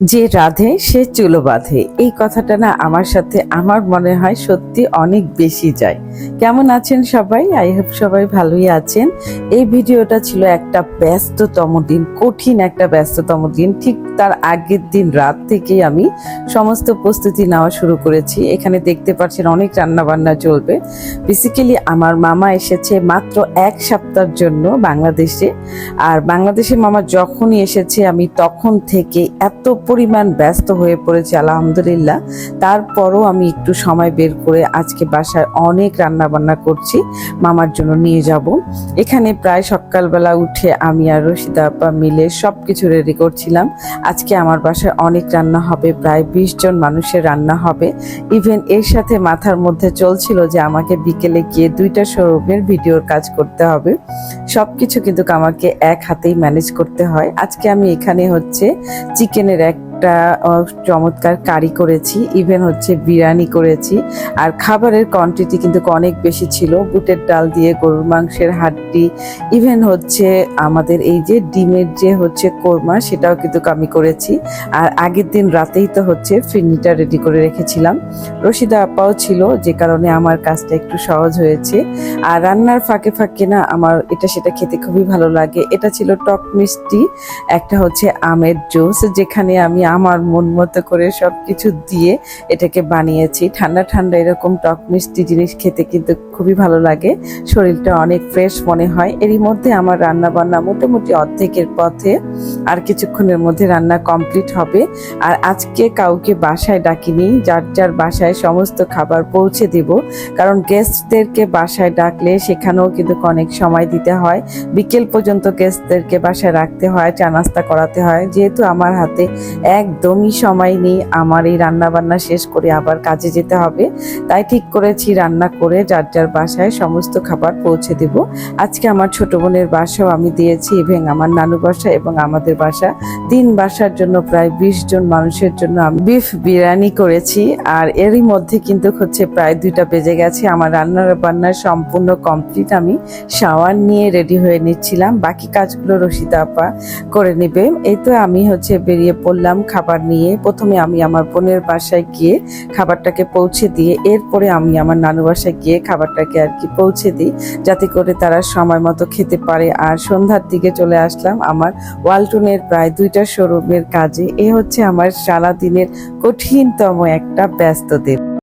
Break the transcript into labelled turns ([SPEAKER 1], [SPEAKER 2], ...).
[SPEAKER 1] যে রাধে সে চুলো বাঁধে, এই কথাটা না আমার সাথে আমার মনে হয় সত্যি অনেক বেশি যায়। কেমন আছেন সবাই? আই হোপ সবাই ভালোই আছেন। এই ভিডিওটা ছিল একটা ব্যস্ততম দিন, কঠিন একটা ব্যস্ততম দিন। ঠিক তার আগের দিন রাত থেকেই আমি সমস্ত প্রস্তুতি নেওয়া শুরু করেছি। এখানে দেখতে পাচ্ছেন অনেক রান্না বান্না চলবে। বেসিক্যালি আমার মামা এসেছে মাত্র এক সপ্তাহের জন্য বাংলাদেশে। আর বাংলাদেশে মামা যখনই এসেছে আমি তখন থেকে এত পরিমাণ ব্যস্ত হয়ে পড়েছি আলহামদুলিল্লাহ। তারপরও আমি একটু সময় বের করে আজকে বাসায় অনেক রান্না বান্না করছি, মামার জন্য নিয়ে যাব। এখানে প্রায় সকালবেলা উঠে আমি আর রশিদা আপা মিলে সবকিছু রেডি করছিলাম। আজকে আমার বাসায় অনেক রান্না হবে, প্রায় 20 জন মানুষের রান্না হবে। ইভেন এর সাথে মাথার মধ্যে চলছিল যে আমাকে বিকেলে গিয়ে 2টা শোরুমের ভিডিওর কাজ করতে হবে। সবকিছু কিন্তু আমাকে এক হাতেই ম্যানেজ করতে হয়। আজকে আমি এখানে হচ্ছে চিকেনের একটা চমৎকার কারি করেছি, ইভেন হচ্ছে বিরিয়ানি করেছি। আর খাবারের কোয়ান্টিটি কিন্তু অনেক বেশি ছিল, বুটের ডাল দিয়ে গরুর মাংসের হাড্ডি, ইভেন হচ্ছে আমাদের এই যে ডিমের যে হচ্ছে কোরমা, সেটাও কিন্তু আমি করেছি। আর আগের দিন রাতেই তো হচ্ছে ফিরনিটা রেডি করে রেখেছিলাম। রশিদা আপাও ছিল, যে কারণে আমার কাজটা একটু সহজ হয়েছে। আর রান্নার ফাঁকে ফাঁকে না আমার এটা সেটা খেতে খুবই ভালো লাগে। এটা ছিল টক মিষ্টি, একটা হচ্ছে আমের জুস, যেখানে আমি আমার মন মতো করে সবকিছু দিয়ে এটাকে বানিয়েছি। ঠান্ডা ঠান্ডা এরকম টক মিষ্টি জিনিস খেতে কিন্তু খুবই ভালো লাগে, শরীরটা অনেক ফ্রেশ মনে হয়। এরই মধ্যে আমার রান্না বান্না মোটামুটি অর্ধেকের পথে, আর কিছুক্ষণের মধ্যে রান্না কমপ্লিট হবে। আর আজকে কাউকে বাসায় ডাকিনি, যার যার বাসায় সমস্ত খাবার পৌঁছে দিব। কারণ গেস্টদেরকে বাসায় ডাকলে সেখানেও কিন্তু অনেক সময় দিতে হয়, বিকেল পর্যন্ত গেস্টদেরকে বাসায় রাখতে হয়, চা নাস্তা করাতে হয়। যেহেতু আমার হাতে একদমই সময় নেই, আমার এই রান্না বান্না শেষ করে আবার কাজে যেতে হবে, তাই ঠিক করেছি রান্না করে যার যার বাসায় সমস্ত খাবার পৌঁছে দেব। আজকে আমার ছোট বোনের বাসাও আমি দিয়েছি, এবং আমার নানু বাসা এবং আমাদের বাসা, 3 বাসার জন্য প্রায় 20 জন মানুষের জন্য আমি বিফ বিরিয়ানি করেছি। আর এরই মধ্যে কিন্তু হচ্ছে প্রায় 2টা বেজে গেছে, আমার রান্নার বান্নার সম্পূর্ণ কমপ্লিট। আমি শাওয়ার নিয়ে রেডি হয়ে নিচ্ছিলাম, বাকি কাজগুলো রশিদা আপা করে নেবে। এই তো আমি হচ্ছে বেরিয়ে পড়লাম খাবার নিয়ে। প্রথমে আমি আমার বোনের বাসায় গিয়ে খাবারটাকে পৌঁছে দিয়ে এরপরে আমি আমার নানু বাসায় গিয়ে খাবারটাকে আর কি পৌঁছে দিই, যাতে করে তারা সময় মতো খেতে পারে। আর সন্ধ্যার দিকে চলে আসলাম আমার ওয়ালটনের প্রায় 2টা শোরুমের কাজে। এ হচ্ছে আমার সারাদিনের কঠিনতম একটা ব্যস্ত দিন।